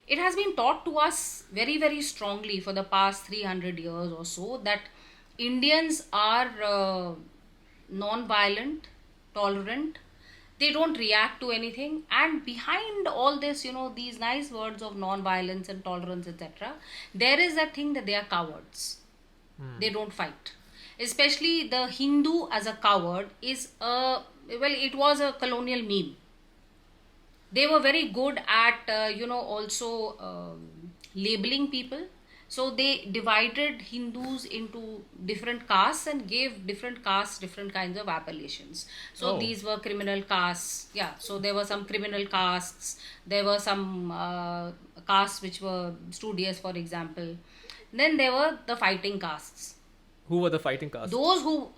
It has been taught to us very, very strongly for the past 300 years or so that Indians are non-violent, tolerant, they don't react to anything, and behind all this, these nice words of non-violence and tolerance, etc., there is that thing that they are cowards. They don't fight. Especially the Hindu as a coward is it was a colonial meme. They were very good at also labeling people. So they divided Hindus into different castes and gave different castes different kinds of appellations. So Oh, these were criminal castes. Yeah, so there were some criminal castes. There were some castes which were studious, for example. Then there were the fighting castes. who were the fighting castes? Those who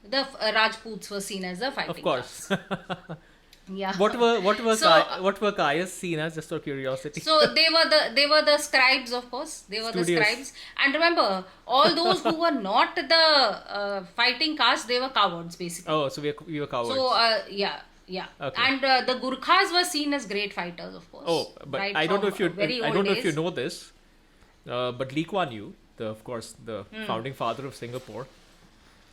the Rajputs were seen as the Of fighting course. castes. Yeah. So What were Kayas seen as? Just for curiosity. so they were the scribes, of course. They were the Studious. scribes. And remember, all those who were not the fighting caste, they were cowards basically. Oh, so we were So cowards. yeah. Okay. And the Gurkhas were seen as great fighters, of course, Oh, but right I don't know from if you very I old don't know if you days. know this, but Lee Kuan Yew, of course the founding father of Singapore,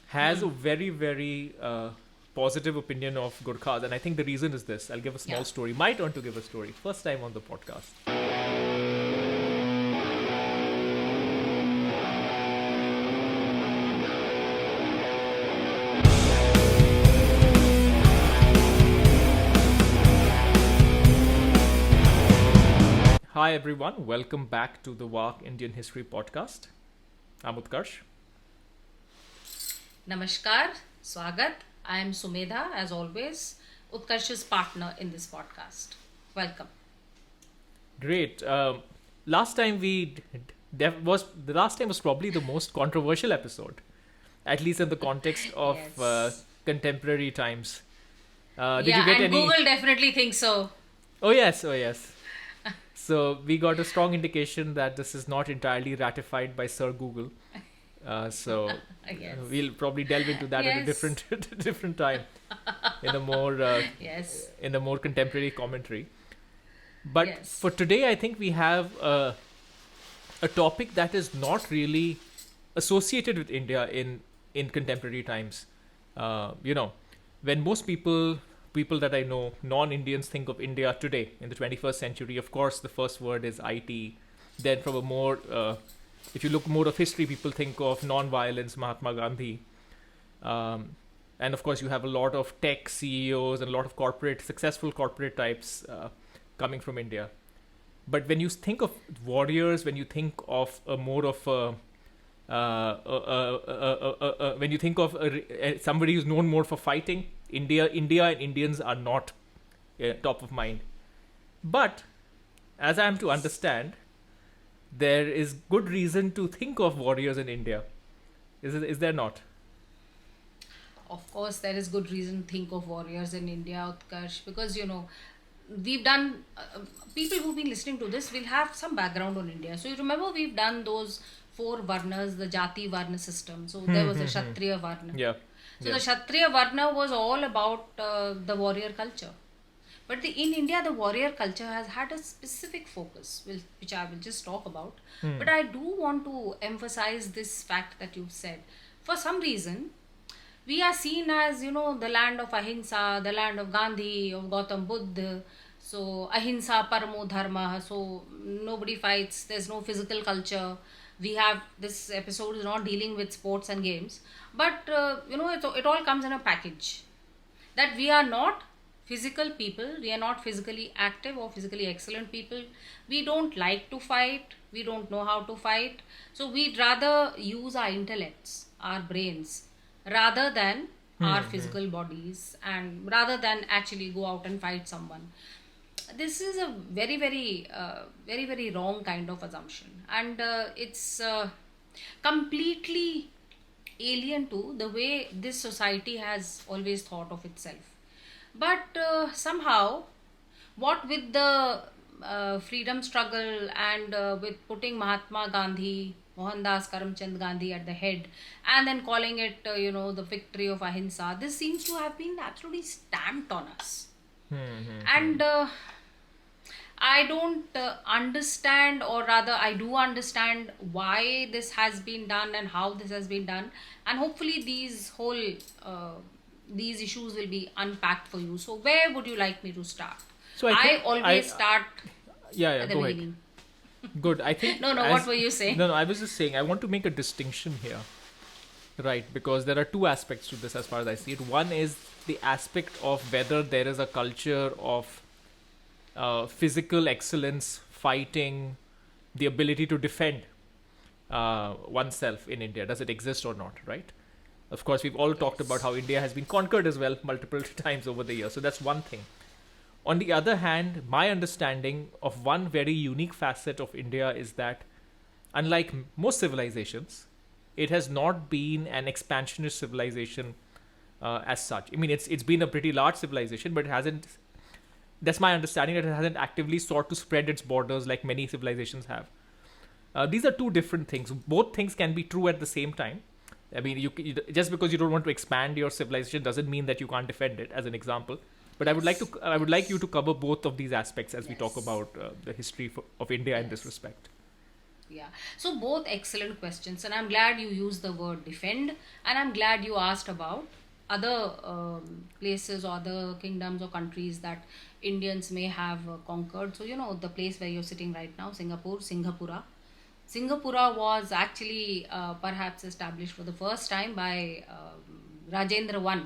has a very very positive opinion of Gurkhas, and I think the reason is this. I'll give a small Yeah. story. My turn to give a story. First time on the podcast. Hi everyone, welcome back to the WARC Indian History Podcast. I'm Utkarsh. Namaskar, Swagat. I am Sumedha, as always, Utkarsh's partner in this podcast. Welcome. Great. Last time the last time was probably the most controversial episode, at least in the context of Yes. contemporary times. Did you Yeah, get and any? Google definitely thinks so. Oh yes, oh yes. So we got a strong indication that this is not entirely ratified by Sir Google. Yes. We'll probably delve into that at a Yes. different different time in a more Yes. in a more contemporary commentary. But Yes. for today, I think we have a topic that is not really associated with India in contemporary times. When most people that I know, non-Indians, think of India today in the 21st century, of course, the first word is IT. Then, from a more if you look more of history, people think of non-violence, Mahatma Gandhi, and of course, you have a lot of tech CEOs and a lot of successful corporate types coming from India. But when you think of warriors, when you think of a more of a when you think of somebody who's known more for fighting, India and Indians are not top of mind. But as I am to understand, there is good reason to think of warriors in India. Is there not? Of course, there is good reason to think of warriors in India, Utkarsh, because we've done. People who've been listening to this will have some background on India. So you remember we've done those four varnas, the Jati Varna system. So there was the Kshatriya Varna. Yeah. So Yeah. the Kshatriya Varna was all about the warrior culture. But in India, the warrior culture has had a specific focus, which I will just talk about. But I do want to emphasize this fact that you've said. For some reason, we are seen as, the land of Ahimsa, the land of Gandhi, of Gautam Buddha. So, Ahimsa Paramo Dharma. So, nobody fights, there's no physical culture. This episode is not dealing with sports and games. But, it all comes in a package. That we are not physical people, we are not physically active or physically excellent people. We don't like to fight, we don't know how to fight. So we'd rather use our intellects, our brains, rather than our physical bodies, and rather than actually go out and fight someone. This is a very, very, very wrong kind of assumption, and it's completely alien to the way this society has always thought of itself. But somehow, what with the freedom struggle and with putting Mahatma Gandhi, Mohandas Karamchand Gandhi at the head, and then calling it, the victory of Ahimsa, this seems to have been absolutely stamped on us. And I don't understand, or rather, I do understand why this has been done and how this has been done, and hopefully uh, these issues will be unpacked for you. So, where would you like me to start? So I think I always start yeah, at the go ahead. beginning. Good. I think No, no. What were you saying? no, I was just saying I want to make a distinction here, right? Because there are two aspects to this as far as I see it. One is the aspect of whether there is a culture of physical excellence, fighting, the ability to defend oneself in India. Does it exist or not, right? Of course, we've all talked about Yes. how India has been conquered as well multiple times over the years. So that's one thing. On the other hand, my understanding of one very unique facet of India is that, unlike most civilizations, it has not been an expansionist civilization as such. I mean, it's been a pretty large civilization, but it hasn't. That's my understanding that it hasn't actively sought to spread its borders like many civilizations have. These are two different things. Both things can be true at the same time. I mean, just because you don't want to expand your civilization doesn't mean that you can't defend it. As an example, but Yes. I would like you to cover both of these aspects as we talk Yes. about the history of India in this Yes. respect. Yeah. So both excellent questions, and I'm glad you used the word defend, and I'm glad you asked about other places or other kingdoms or countries that Indians may have conquered. So the place where you're sitting right now, Singapura. Singapura was actually perhaps established for the first time by Rajendra I.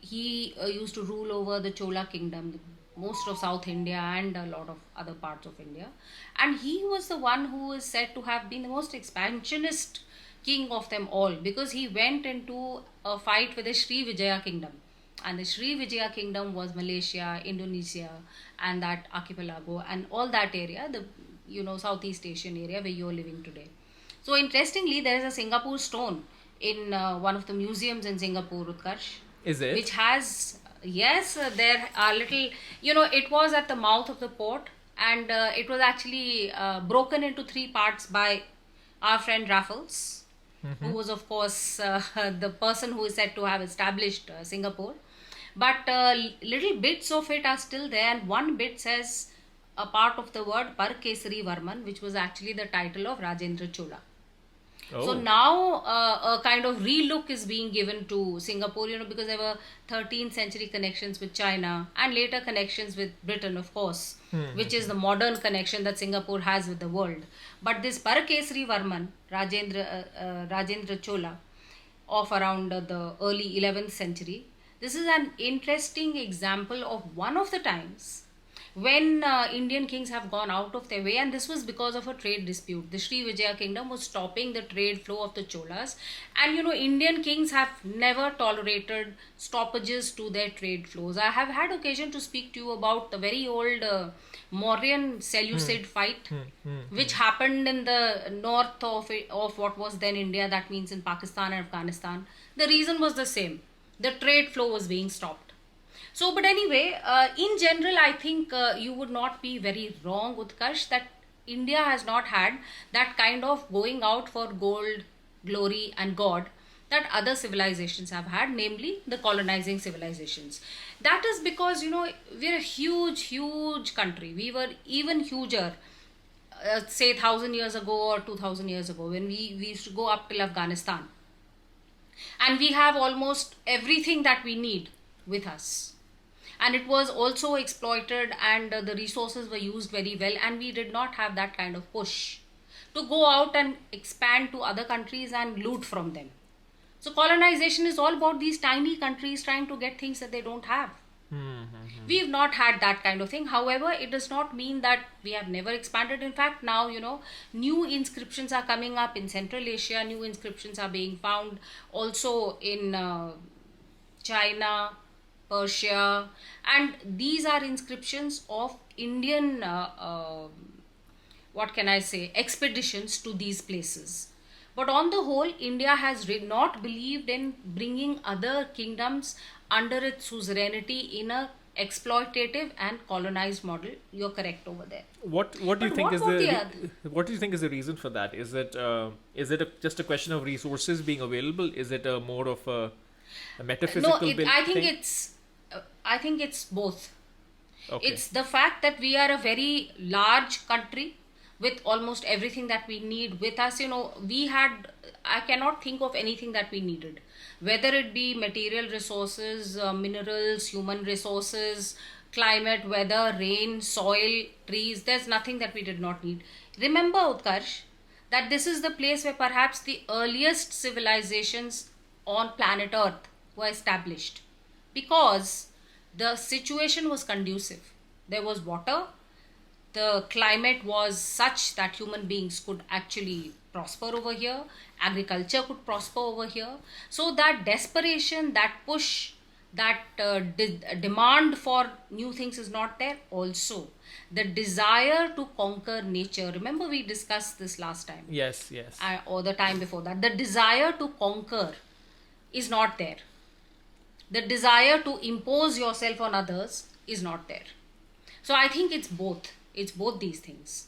He used to rule over the Chola kingdom, most of South India and a lot of other parts of India. And he was the one who is said to have been the most expansionist king of them all, because he went into a fight with the Sri Vijaya kingdom. And the Sri Vijaya kingdom was Malaysia, Indonesia, and that archipelago and all that area, the Southeast Asian area where you're living today. So interestingly, there is a Singapore stone in one of the museums in Singapore, Utkarsh, Is it? which has, yes, there are little, it was at the mouth of the port, and it was actually broken into three parts by our friend Raffles, who was, of course, the person who is said to have established Singapore. But little bits of it are still there, and one bit says a part of the word Par Kesari Varman, which was actually the title of Rajendra Chola. So Oh. now a kind of relook is being given to Singapore, because there were 13th century connections with China and later connections with Britain, of course, which is the modern connection that Singapore has with the world. But this Parakesri Varman, Rajendra Chola, of around the early 11th century, this is an interesting example of one of the times when Indian kings have gone out of their way, and this was because of a trade dispute. The Sri Vijaya kingdom was stopping the trade flow of the Cholas, and Indian kings have never tolerated stoppages to their trade flows. I have had occasion to speak to you about the very old Mauryan Seleucid fight, which happened in the north of what was then India, that means in Pakistan and Afghanistan. The reason was the same: the trade flow was being stopped. So, but anyway, in general, I think you would not be very wrong, Utkarsh, that India has not had that kind of going out for gold, glory, and God that other civilizations have had, namely the colonizing civilizations. That is because, we're a huge, huge country. We were even huger, say 1,000 years ago or 2,000 years ago, when we used to go up till Afghanistan. And we have almost everything that we need with us, and it was also exploited, and the resources were used very well, and we did not have that kind of push to go out and expand to other countries and loot from them. So colonization is all about these tiny countries trying to get things that they don't have. We've not had that kind of thing. However, it does not mean that we have never expanded. In fact, now, new inscriptions are coming up in Central Asia. New inscriptions are being found also in China, Persia, and these are inscriptions of Indian, what can I say, expeditions to these places. But on the whole, India has not believed in bringing other kingdoms under its suzerainty in a exploitative and colonized model. You're correct over there. What do you But think what is about the the other? what do you think is the reason for that? Is it just a question of resources being available? Is it a more of a No, metaphysical I think thing? it's, I think it's both. Okay. It's the fact that we are a very large country with almost everything that we need with us. I cannot think of anything that we needed, whether it be material resources, minerals, human resources, climate, weather, rain, soil, trees. There's nothing that we did not need. Remember, Utkarsh, that this is the place where perhaps the earliest civilizations on planet Earth were established, because the situation was conducive. There was water, the climate was such that human beings could actually prosper over here, agriculture could prosper over here. So that desperation, that push, that demand for new things is not there. Also, the desire to conquer nature, remember we discussed this last time, Yes, yes. or the time before that, the desire to conquer is not there. The desire to impose yourself on others is not there. So I think it's both these things.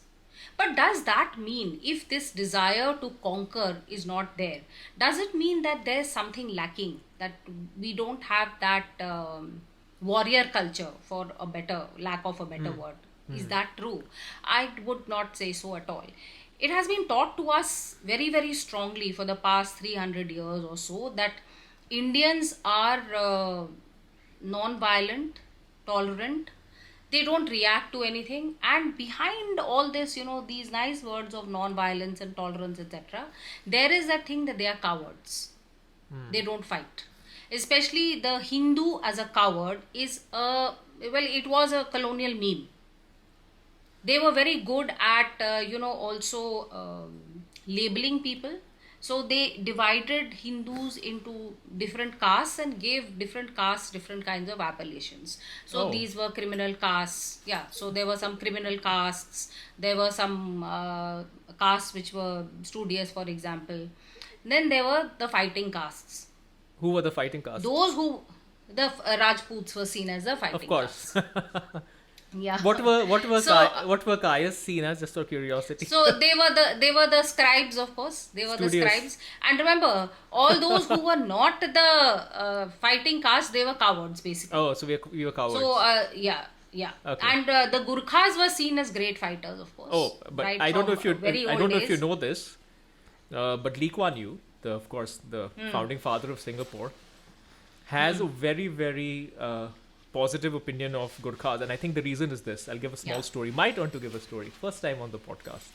But does that mean, if this desire to conquer is not there, does it mean that there's something lacking, that we don't have that warrior culture, for a better lack of a better word? Is that true? I would not say so at all. It has been taught to us very, very strongly for the past 300 years or so that Indians are non-violent, tolerant, they don't react to anything, and behind all this, these nice words of non-violence and tolerance, etc., there is that thing that they are cowards. They don't fight. Especially the Hindu as a coward is it was a colonial meme. They were very good at also labeling people. So they divided Hindus into different castes and gave different castes different kinds of appellations. So these were criminal castes. Yeah, so there were some criminal castes. There were some castes which were studious, for example. Then there were the fighting castes. Who were the fighting castes? The Rajputs were seen as the fighting Of course. castes. Yeah. What were So, Kayas seen as, just for curiosity? So they were the scribes, of course. They were Studious. the scribes. And remember, all those who were not the fighting caste, they were cowards, basically. Oh, so we were cowards. So yeah. Okay. And the Gurkhas were seen as great fighters, of course. Oh, but right, I don't know from if you days. know this, but Lee Kuan Yew, the founding father of Singapore, has a very, very positive opinion of Gurkhas, and I think the reason is this. I'll give a small story. My turn to give a story. First time on the podcast.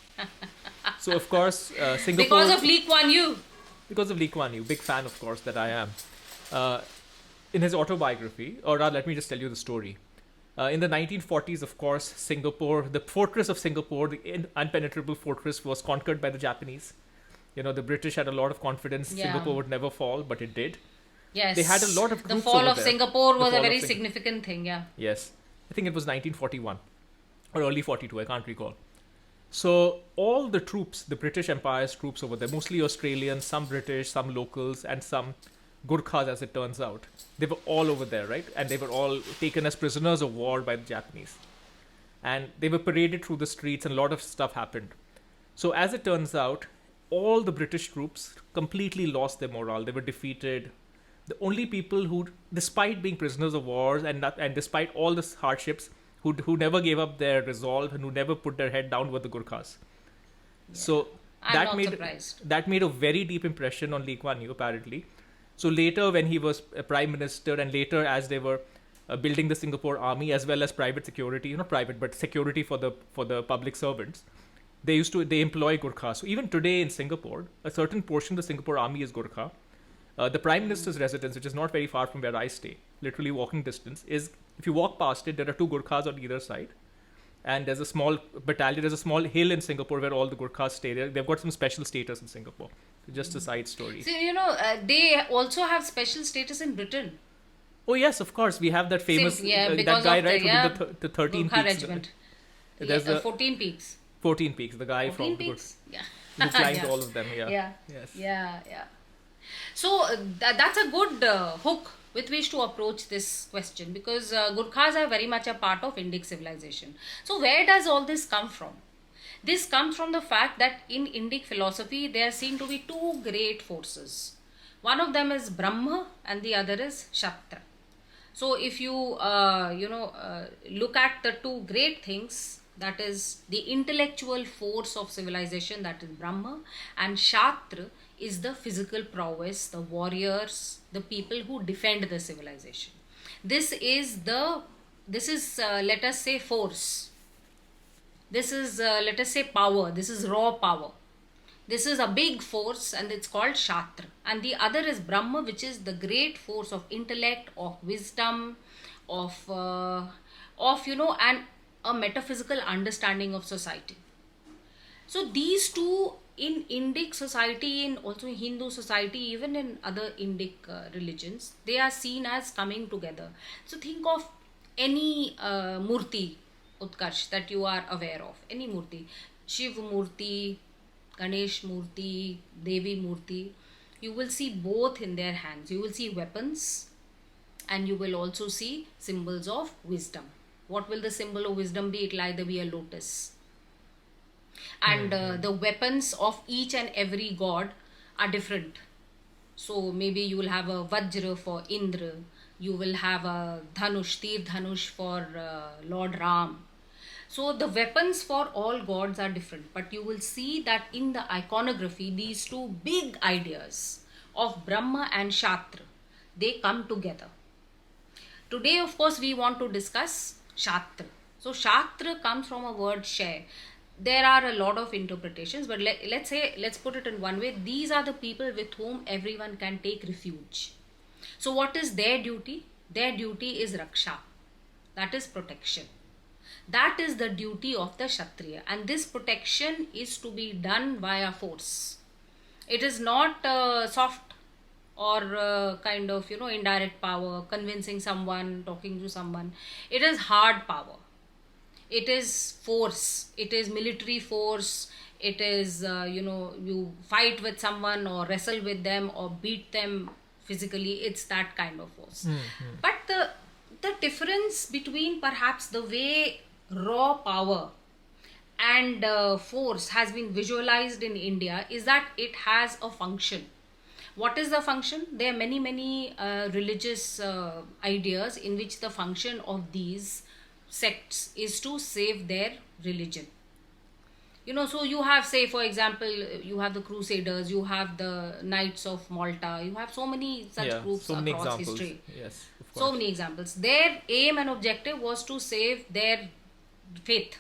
So of course, Singapore. Because of Lee Kuan Yew. Because of Lee Kuan Yew, big fan, of course, that I am. In his autobiography, or rather, let me just tell you the story. In the 1940s, of course, Singapore, the fortress of Singapore, the unpenetrable fortress, was conquered by the Japanese. The British had a lot of confidence Singapore would never fall, but it did. Yes. They had a lot of The troops fall over of there. Singapore The was a fall very of significant thing, yeah. Yes. I think it was 1941 or early 42, I can't recall. So all the troops, the British Empire's troops over there, mostly Australians, some British, some locals, and some Gurkhas, as it turns out, they were all over there, right? And they were all taken as prisoners of war by the Japanese. And they were paraded through the streets, and a lot of stuff happened. So as it turns out, all the British troops completely lost their morale. They were defeated. The only people who, despite being prisoners of war and despite all the hardships, who never gave up their resolve and who never put their head down were the Gurkhas. Yeah. So that made a very deep impression on Lee Kuan Yew, apparently. So later, when he was a prime minister, and later as they were building the Singapore army as well as private security, not private but security for the public servants, they employ Gurkhas. So even today in Singapore, a certain portion of the Singapore army is Gurkha. The Prime Minister's residence, which is not very far from where I stay, literally walking distance, is, if you walk past it, there are 2 Gurkhas on either side. And there's a small battalion, there's a small hill in Singapore where all the Gurkhas stay there. They've got some special status in Singapore. Just a side story. So, they also have special status in Britain. Oh, yes, of course. We have that famous, that guy, right, who did the 13 Gurkha peaks. regiment. There's 14 peaks. 14 peaks, the guy 14 from peaks? Yeah. who climbed all of them, yeah. Yes. Yeah. So that's a good hook with which to approach this question, because Gurkhas are very much a part of Indic civilization. So where does all this come from? This comes from the fact that in Indic philosophy there seem to be 2 great forces. One of them is Brahma and the other is Shastra. So if you look at the two great things, that is the intellectual force of civilization, that is Brahma, and Shastra is the physical prowess, the warriors, the people who defend the civilization. This is let us say force. This is let us say power. This is raw power. This is a big force and it's called Shastra. And the other is Brahma, which is the great force of intellect, of wisdom, and a metaphysical understanding of society. So these two in Indic society, in also in Hindu society, even in other Indic religions, they are seen as coming together. So think of any murti, Utkarsh, that you are aware of. Any murti. Shiv murti, Ganesh murti, Devi murti. You will see both in their hands. You will see weapons and you will also see symbols of wisdom. What will the symbol of wisdom be? It will either be a lotus. And the weapons of each and every god are different. So maybe you will have a Vajra for Indra, you will have a Dhanush, Tir Dhanush for Lord Ram. So the weapons for all gods are different, but you will see that in the iconography, these two big ideas of Brahma and Shastra, they come together. Today, of course, we want to discuss Shastra. So Shastra comes from a word share. There are a lot of interpretations, but let's put it in one way. These are the people with whom everyone can take refuge. So what is their duty? Their duty is Raksha. That is protection. That is the duty of the Kshatriya. And this protection is to be done via force. It is not soft or kind of, indirect power, convincing someone, talking to someone. It is hard power. It is force. It is military force. It is, you fight with someone or wrestle with them or beat them physically. It's that kind of force. But the difference between perhaps the way raw power and force has been visualized in India is that it has a function. What is the function? There are many religious ideas in which the function of these sects is to save their religion. So you have, say for example, you have the Crusaders, you have the Knights of Malta, you have so many such groups so many across examples. history. Yes, of course. So many examples. Their aim and objective was to save their faith.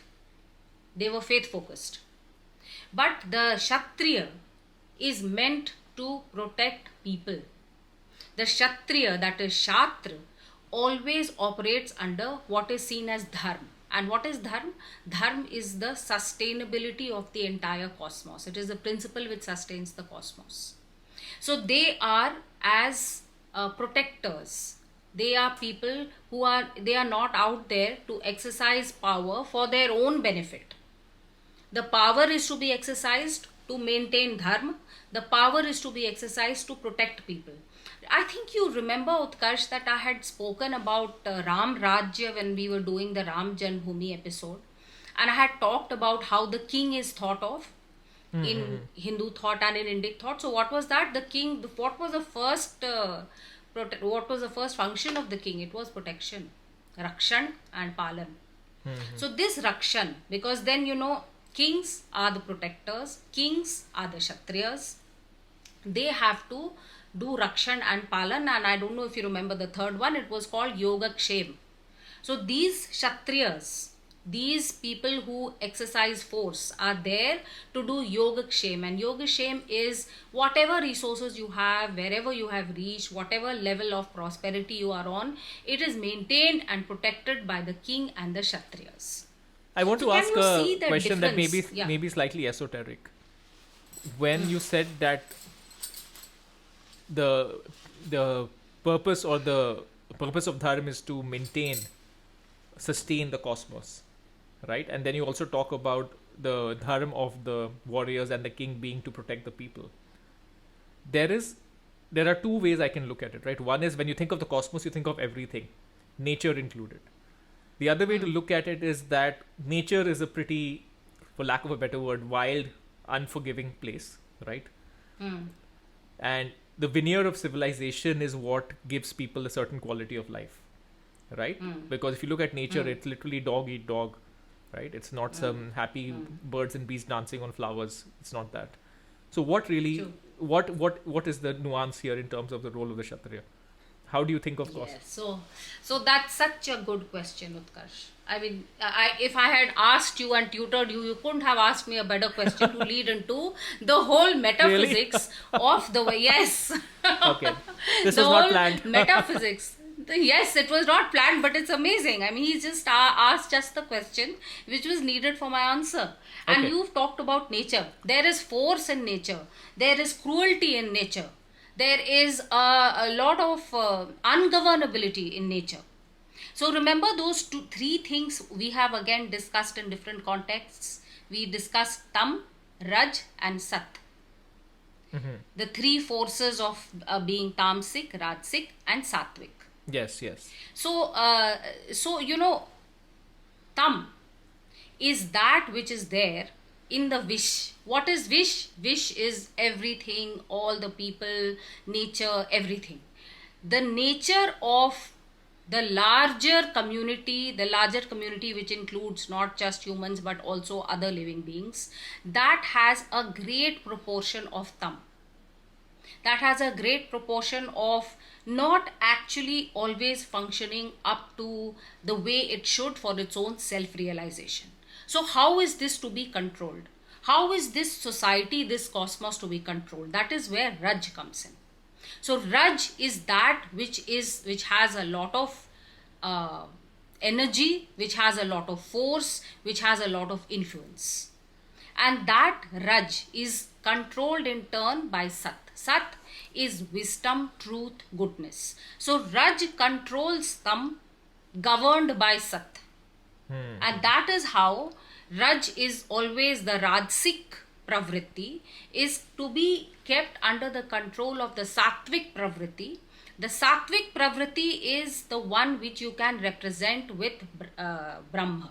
They were faith focused. But the Kshatriya is meant to protect people. The Kshatriya, that is Shastra, always operates under what is seen as Dharma. And what is Dharma? Dharma is the sustainability of the entire cosmos. It is the principle which sustains the cosmos. So they are as protectors. They are people they are not out there to exercise power for their own benefit. The power is to be exercised to maintain Dharma. The power is to be exercised to protect people. I think you remember, Utkarsh, that I had spoken about Ram Rajya when we were doing the Ram Janmabhoomi episode. And I had talked about how the king is thought of in Hindu thought and in Indic thought. So what was that? The king, what was the first function of the king? It was protection, Rakshan and Palan. So this Rakshan, because then kings are the protectors, kings are the Kshatriyas. They have to do Rakshan and Palan, and I don't know if you remember the third one, it was called Yoga Kshem. So these Kshatriyas, these people who exercise force, are there to do Yoga Kshem. And Yoga Kshem is whatever resources you have, wherever you have reached, whatever level of prosperity you are on, it is maintained and protected by the king and the Kshatriyas. I want to ask a question that maybe slightly esoteric. When you said that the purpose or the purpose of Dharma is to sustain the cosmos, right? And then you also talk about the Dharma of the warriors and the king being to protect the people. There are two ways I can look at it, right? One is when you think of the cosmos, you think of everything, nature included. The other way to look at it is that nature is a pretty, for lack of a better word, wild, unforgiving place, right? And the veneer of civilization is what gives people a certain quality of life. right? Because if you look at nature, it's literally dog eat dog, right? It's not some happy birds and bees dancing on flowers. It's not that. So what really, True. what is the nuance here in terms of the role of the Kshatriya? How do you think of cost? Yes, so that's such a good question, Utkarsh. I mean, if I had asked you and tutored you, you couldn't have asked me a better question to lead into the whole metaphysics of the way. Yes. Okay, this The was not whole planned. metaphysics. Yes, it was not planned, but it's amazing. I mean, he just asked just the question which was needed for my answer. And Okay. you've talked about nature. There is force in nature. There is cruelty in nature. There is a lot of ungovernability in nature. So remember those three things we have again discussed in different contexts. We discussed Tam, Raj and Sat. The three forces of being Tamasic, Rajasic and Sattvic. Yes, yes. So, Tam is that which is there in the wish. What is wish? Wish is everything, all the people, nature, everything. The nature of the larger community which includes not just humans but also other living beings, that has a great proportion of Tam. That has a great proportion of not actually always functioning up to the way it should for its own self-realization. So how is this to be controlled? How is this society, this cosmos to be controlled? That is where Raj comes in. So Raj is that which has a lot of energy, which has a lot of force, which has a lot of influence. And that Raj is controlled in turn by Sat. Sat is wisdom, truth, goodness. So Raj controls Tam, governed by Sat. And that is how Raj is always the Rajasic pravritti, is to be kept under the control of the Sattvic pravritti. The Sattvic pravritti is the one which you can represent with Brahma.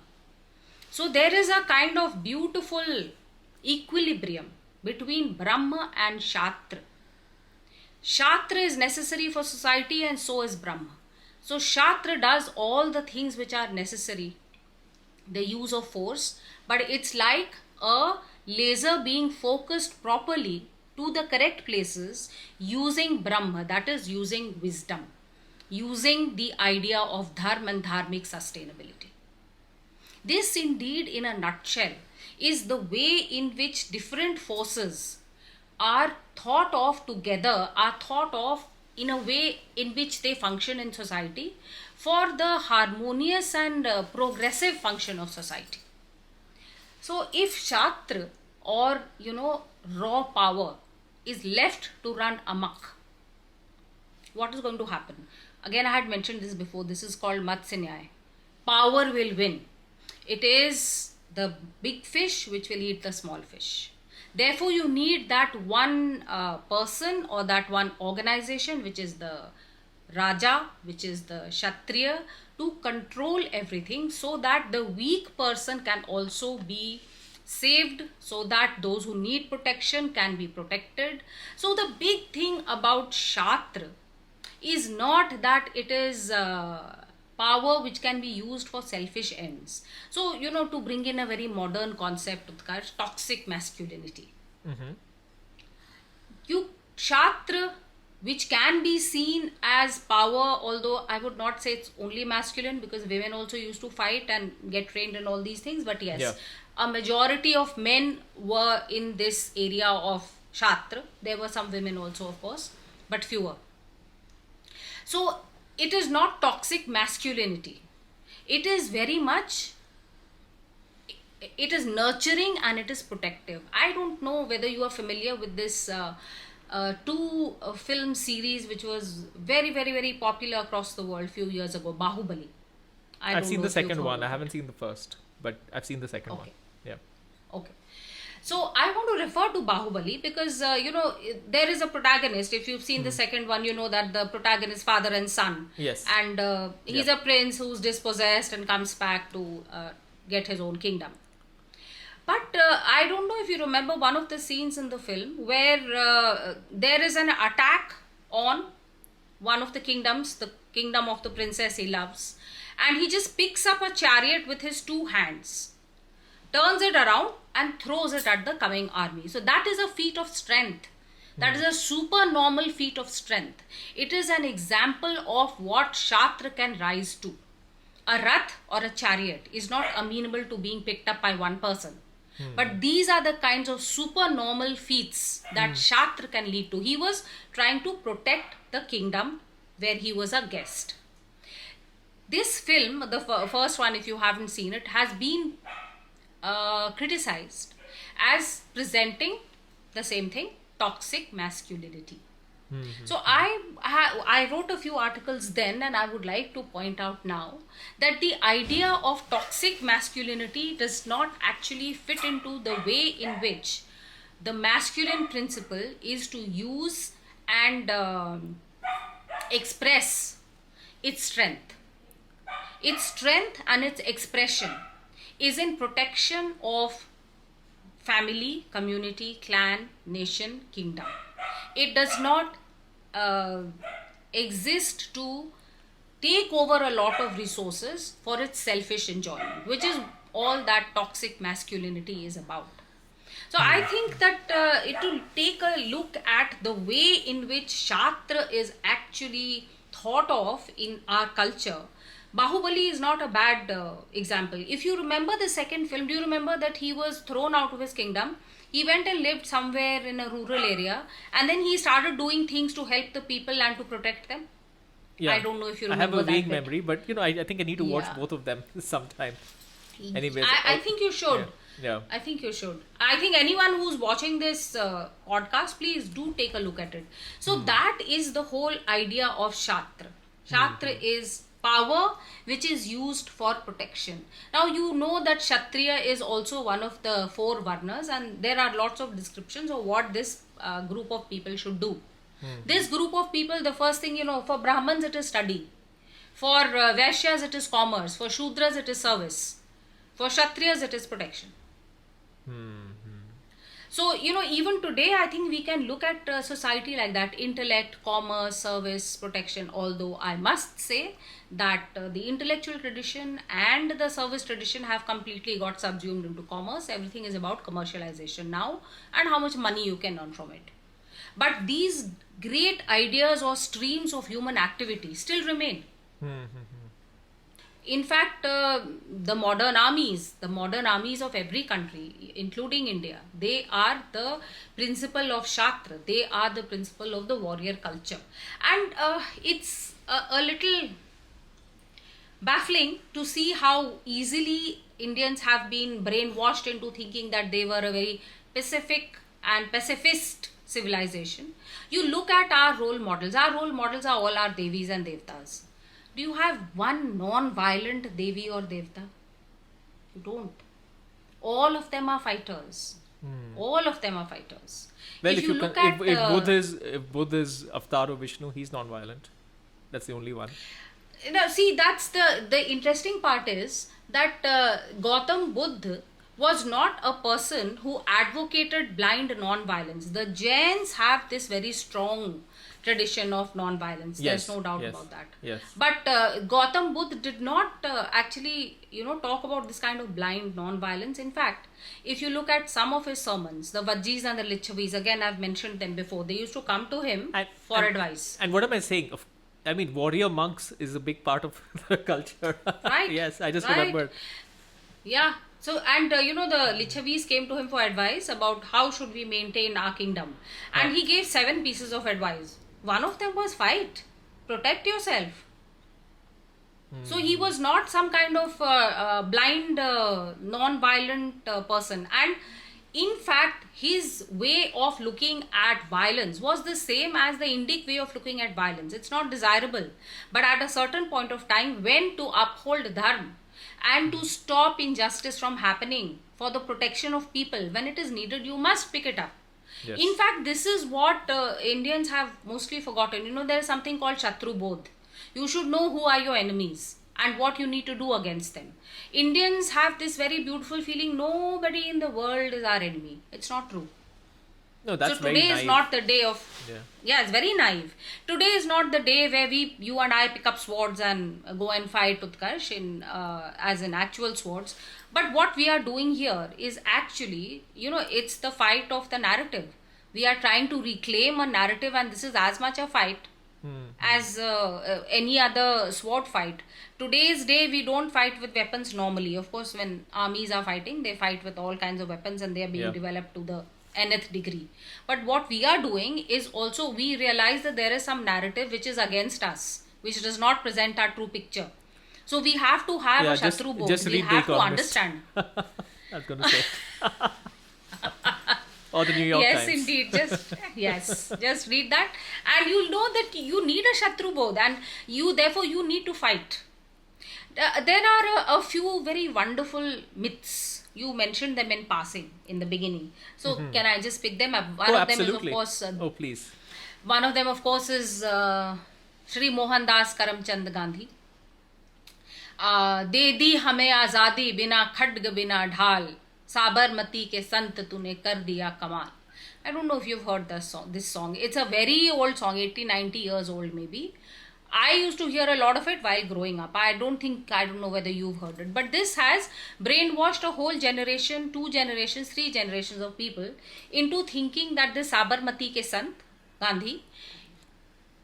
So there is a kind of beautiful equilibrium between Brahma and Shastra. Shastra is necessary for society and so is Brahma. So Shastra does all the things which are necessary, the use of force, but it's like a laser being focused properly to the correct places using Brahma, that is using wisdom, using the idea of Dharma and Dharmic sustainability. This indeed in a nutshell is the way in which different forces are thought of together, are thought of in a way in which they function in society for the harmonious and progressive function of society. So if Shastra or raw power is left to run amok, what is going to happen? Again, I had mentioned this before. This is called Matsya Nyaya. Power will win. It is the big fish which will eat the small fish. Therefore, you need that one person or that one organization, which is the Raja, which is the Kshatriya, to control everything so that the weak person can also be saved, so that those who need protection can be protected. So the big thing about Shastra is not that it is power which can be used for selfish ends. So, to bring in a very modern concept, Utkarsh, toxic masculinity. Shastra, which can be seen as power, although I would not say it's only masculine, because women also used to fight and get trained in all these things. But yes, a majority of men were in this area of Shastra. There were some women also, of course, but fewer. So it is not toxic masculinity. It is very much, it is nurturing and it is protective. I don't know whether you are familiar with this two film series which was very, very, very popular across the world few years ago, Bahubali. I've seen the second one. I haven't seen the first, but I've seen the second one. Yeah. Okay. So I want to refer to Bahubali because, there is a protagonist. If you've seen the second one, you know that the protagonist, father and son. Yes. And he's a prince who's dispossessed and comes back to get his own kingdom. But I don't know if you remember one of the scenes in the film where there is an attack on one of the kingdoms, the kingdom of the princess he loves, and he just picks up a chariot with his two hands, turns it around and throws it at the coming army. So that is a feat of strength. That is a supernormal feat of strength. It is an example of what Kshatra can rise to. A rath or a chariot is not amenable to being picked up by one person. But these are the kinds of supernormal feats that Kshatra can lead to. He was trying to protect the kingdom where he was a guest. This film, the first one, if you haven't seen it, has been criticized as presenting the same thing, toxic masculinity. So I wrote a few articles then, and I would like to point out now that the idea of toxic masculinity does not actually fit into the way in which the masculine principle is to use and express its strength. Its strength and its expression is in protection of family, community, clan, nation, kingdom. It does not exist to take over a lot of resources for its selfish enjoyment, which is all that toxic masculinity is about. So I think that it will take a look at the way in which Kshatra is actually thought of in our culture. Bahubali is not a bad example. If you remember the second film, do you remember that he was thrown out of his kingdom? He went and lived somewhere in a rural area, and then he started doing things to help the people and to protect them. Yeah. I don't know if you I remember have a that vague bit. memory, but I think I need to watch Yeah. both of them sometime. Anyways, I think you should. Yeah. I think you should. I think anyone who's watching this podcast, please do take a look at it. So that is the whole idea of Kshatra. Kshatra is power which is used for protection. Now you know that Kshatriya is also one of the 4 varnas, and there are lots of descriptions of what this group of people should do. This group of people, the first thing, for Brahmins it is study, for Vaishyas it is commerce, for Shudras it is service, for Kshatriyas it is protection. So, even today, I think we can look at society like that: intellect, commerce, service, protection. Although I must say that the intellectual tradition and the service tradition have completely got subsumed into commerce. Everything is about commercialization now and how much money you can earn from it. But these great ideas or streams of human activity still remain. In fact, the modern armies of every country, including India, they are the principle of Kshatra. They are the principle of the warrior culture. And it's a little baffling to see how easily Indians have been brainwashed into thinking that they were a very pacific and pacifist civilization. You look at our role models. Our role models are all our Devis and Devtas. Do you have one non-violent Devi or Devta? You don't. All of them are fighters. All of them are fighters. Well, if you look at if Buddha is Avatar of Vishnu, he's non-violent. That's the only one. see, that's the interesting part is that Gautam Buddha was not a person who advocated blind non-violence. The Jains have this very strong tradition of non-violence. Yes, There's no doubt yes, about that. yes. But Gautam Buddha did not actually, talk about this kind of blind non-violence. In fact, if you look at some of his sermons, the Vajjis and the Lichavis, again, I've mentioned them before, they used to come to him for advice. And what am I saying? I mean, warrior monks is a big part of the culture. Right. Yes, I just Right. remembered. Yeah. So, and the Lichavis came to him for advice about how should we maintain our kingdom. And he gave 7 pieces of advice. One of them was fight. Protect yourself. So he was not some kind of blind, non-violent person. And in fact, his way of looking at violence was the same as the Indic way of looking at violence. It's not desirable. But at a certain point of time, when to uphold Dharma and to stop injustice from happening for the protection of people, when it is needed, you must pick it up. Yes. In fact, this is what Indians have mostly forgotten. There is something called Shatru Bodh. You should know who are your enemies and what you need to do against them. Indians have this very beautiful feeling, nobody in the world is our enemy. It's not true. No, So that's very today is naive. not the day of, Yeah. yeah, it's very naive. Today is not the day where you and I pick up swords and go and fight Utkarsh as in actual swords. But what we are doing here is actually, it's the fight of the narrative. We are trying to reclaim a narrative, and this is as much a fight as any other sword fight. Today's day, we don't fight with weapons normally. Of course, when armies are fighting, they fight with all kinds of weapons and they are being Yeah. developed to the nth degree. But what we are doing is also we realize that there is some narrative which is against us, which does not present our true picture. So we have to have Yeah, a Shatru just bodh. We read The have to Economist. understand. I was going to say. Or the New York Yes, Times. indeed. Just read that, and you'll know that you need a Shatru bodh, and therefore you need to fight. There are a few very wonderful myths. You mentioned them in passing in the beginning. So can I just pick them up? Oh, absolutely. Oh, please. One of them, of course, is Shri Mohandas Karamchand Gandhi. दे दी हमें आज़ादी बिना खड्ग बिना ढाल साबरमती के संत तूने कर दिया कमाल. I don't know if you've heard this song. It's a very old song, 80, 90 years old maybe. I used to hear a lot of it while growing up. I don't know whether you've heard it. But this has brainwashed a whole generation, 2 generations, 3 generations of people into thinking that this Sabarmati ke Sant, Gandhi,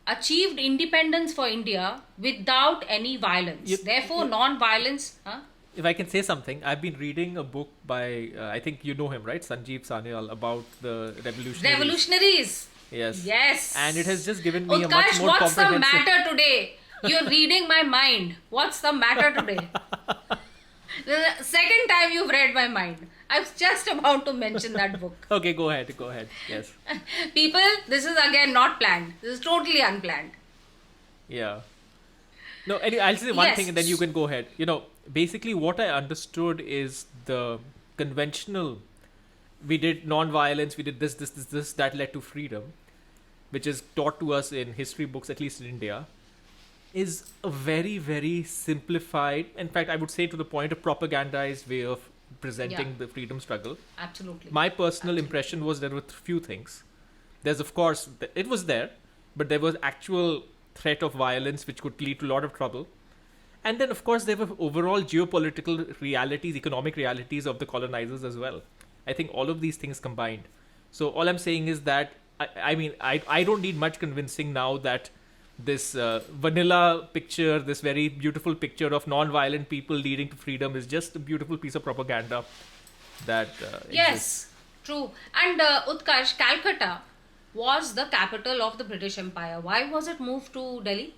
achieved independence for India without any violence. Therefore, non-violence. Huh? If I can say something, I've been reading a book by, I think you know him, right? Sanjeev Sanyal, about the revolutionaries. Revolutionaries. Yes. Yes. And it has just given me a much Utkarsh, more what's the comprehensive... matter today? You're reading my mind. What's the matter today? The second time you've read my mind. I was just about to mention that book. Okay, go ahead. Yes. People, this is again not planned. This is totally unplanned. Yeah. No, anyway, I'll say one Yes. thing and then you can go ahead. Basically what I understood is the conventional, we did non-violence, we did this, that led to freedom, which is taught to us in history books, at least in India, is a very, very simplified, in fact, I would say to the point, a propagandized way of presenting the freedom struggle. Absolutely. My personal impression was there were few things. There's, of course, it was there, but there was actual threat of violence which could lead to a lot of trouble. And then, of course, there were overall geopolitical realities, economic realities of the colonizers as well. I think all of these things combined. So all I'm saying is that, I don't need much convincing now that this vanilla picture, this very beautiful picture of non-violent people leading to freedom is just a beautiful piece of propaganda that Yes, exists. true. And Utkarsh, Calcutta was the capital of the British Empire. Why was it moved to Delhi?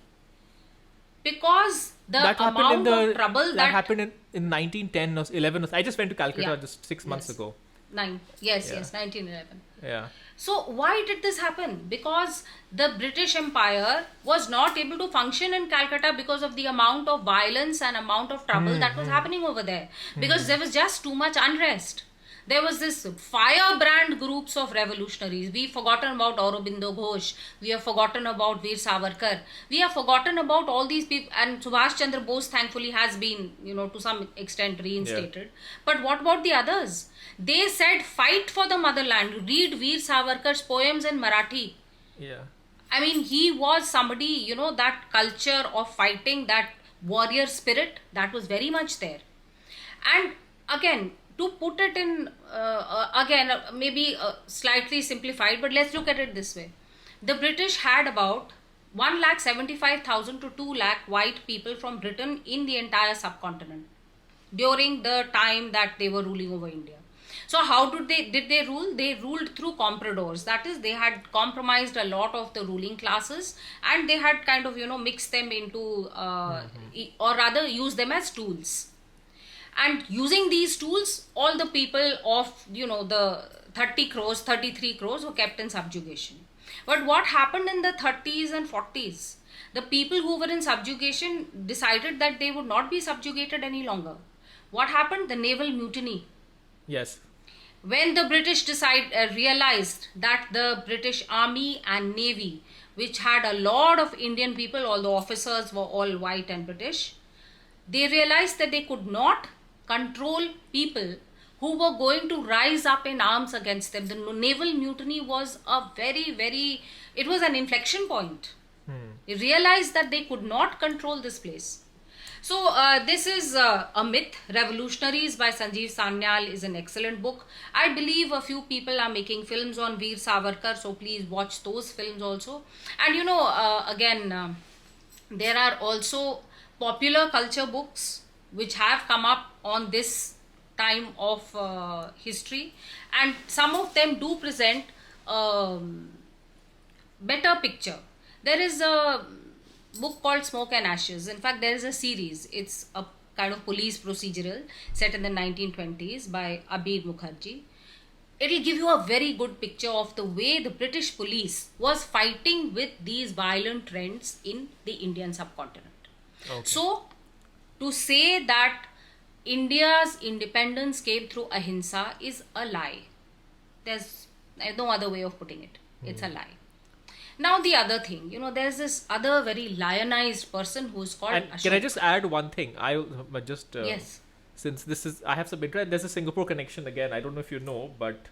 Because the That happened amount of trouble that happened in 1910 or 11. I just went to Calcutta Yeah. just 6 months ago. 1911. Yeah. So why did this happen? Because the British Empire was not able to function in Calcutta because of the amount of violence and amount of trouble that was happening over there. Because there was just too much unrest. There was this firebrand groups of revolutionaries. We've forgotten about Aurobindo Ghosh. We have forgotten about Veer Savarkar. We have forgotten about all these people. And Subhash Chandra Bose thankfully has been, to some extent reinstated. But what about the others? They said, fight for the motherland. Read Veer Savarkar's poems in Marathi. Yeah. I mean, he was somebody, that culture of fighting, that warrior spirit, that was very much there. And again, to put it in, maybe slightly simplified, but let's look at it this way. The British had about 1,75,000 to 2 lakh white people from Britain in the entire subcontinent during the time that they were ruling over India. So how did they rule? They ruled through compradors. That is, they had compromised a lot of the ruling classes and they had kind of, mixed them into, or rather used them as tools. And using these tools, all the people of, the 33 crores were kept in subjugation. But what happened in the 30s and 40s? The people who were in subjugation decided that they would not be subjugated any longer. What happened? The naval mutiny. Yes. When the British realized that the British Army and Navy, which had a lot of Indian people, all the officers were all white and British, they realized that they could not control people who were going to rise up in arms against them. The naval mutiny was a very, very, it was an inflection point. They realized that they could not control this place. So this is a myth. Revolutionaries by Sanjeev Sanyal is an excellent book. I believe a few people are making films on Veer Savarkar, so please watch those films also. And you know, again, there are also popular culture books which have come up on this time of history, and some of them do present better picture. There is a book called Smoke and Ashes. In fact, there is a series. It's a kind of police procedural set in the 1920s by Abir Mukherjee. It'll give you a very good picture of the way the British police was fighting with these violent trends in the Indian subcontinent. Okay. So, to say that India's independence came through ahimsa is a lie. There's no other way of putting it. It's a lie. Now the other thing, you know, there's this other very lionized person who's called Ashoka. Can I just add one thing? I just yes. Since this is, I have some interest. There's a Singapore connection again. I don't know if you know, but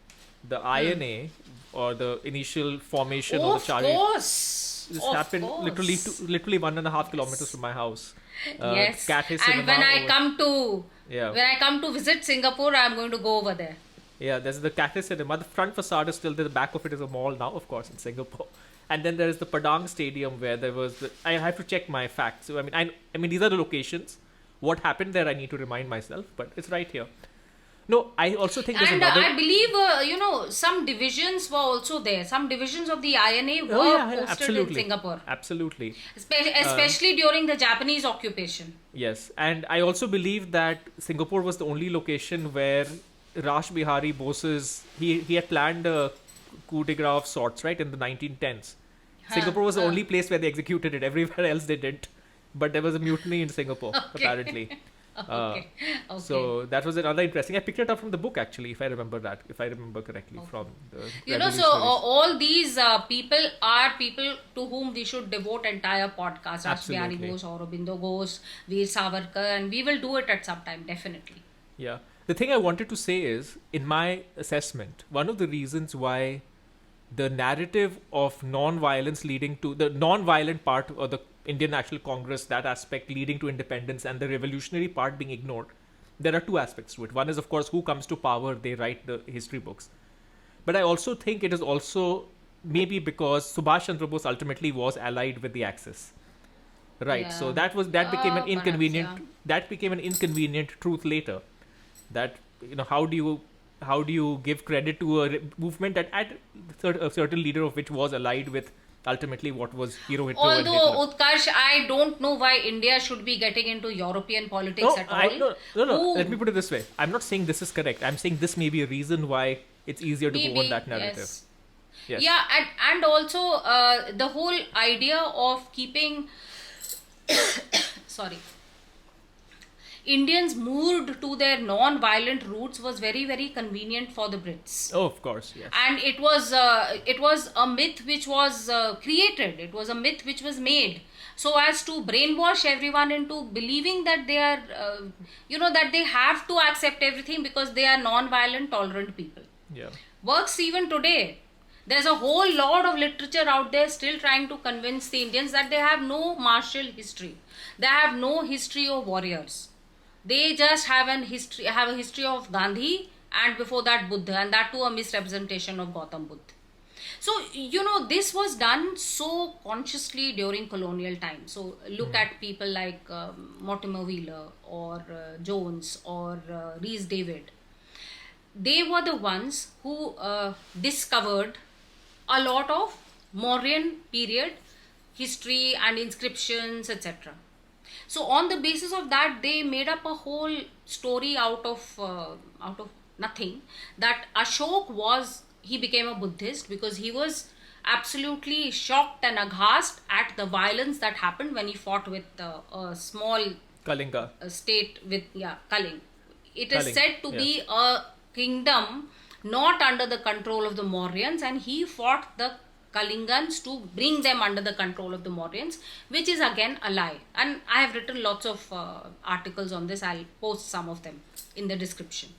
the INA or the initial formation of the Charlie. Of course. This happened literally 1.5 kilometers from my house. Yes. And when I come to visit Singapore, I'm going to go over there. Yeah, there's the Cathay Cinema. The front facade is still there. The back of it is a mall now, of course, in Singapore. And then there is the Padang Stadium where there was I have to check my facts. So I mean these are the locations. What happened there, I need to remind myself, but it's right here. No, I also think there's another. I believe some divisions were also there. Some divisions of the INA were posted in Singapore. Absolutely. Especially during the Japanese occupation. Yes, and I also believe that Singapore was the only location where Rash Bihari Bose's he had planned a coup de grace of sorts, right, in the 1910s. Singapore was the only place where they executed it. Everywhere else they didn't. But there was a mutiny in Singapore, apparently. Okay. So that was another interesting. I picked it up from the book, actually, if I remember correctly, from the. So all these people are people to whom we should devote entire podcast. Rash Bihari Bose, Aurobindo Ghosh, Veer Savarkar, and we will do it at some time, definitely. Yeah. The thing I wanted to say is, in my assessment, one of the reasons why the narrative of non-violence leading to the non-violent part of the Indian National Congress, that aspect leading to independence, and the revolutionary part being ignored, there are two aspects to it. One is, of course, who comes to power, they write the history books. But I also think it is also maybe because Subhash Chandra Bose ultimately was allied with the Axis. Right. Yeah. So that became an inconvenient truth later. That, how do you give credit to a movement that a certain leader of which was allied with ultimately what was Hirohito? Although, Utkarsh, I don't know why India should be getting into European politics at all. No. Let me put it this way. I'm not saying this is correct. I'm saying this may be a reason why it's easier to go on that narrative. Yes. Yeah, and also the whole idea of keeping Indians moored to their non-violent roots was very, very convenient for the Brits. Oh, of course, yes. And it was a myth which was created. It was a myth which was made so as to brainwash everyone into believing that they are, that they have to accept everything because they are non-violent, tolerant people. Yeah. Works even today. There's a whole lot of literature out there still trying to convince the Indians that they have no martial history. They have no history of warriors. They just have a history of Gandhi, and before that Buddha, and that too a misrepresentation of Gautam Buddha. So, this was done so consciously during colonial time. So, look at people like Mortimer Wheeler or Jones or Rhys David. They were the ones who discovered a lot of Mauryan period history and inscriptions, etc. So on the basis of that, they made up a whole story out of nothing. That Ashoka became a Buddhist because he was absolutely shocked and aghast at the violence that happened when he fought with a small Kalinga state with Kaling. It is said to be a kingdom not under the control of the Mauryans, and he fought the Kalingans to bring them under the control of the Mauryans, which is again a lie. And I have written lots of articles on this. I'll post some of them in the description.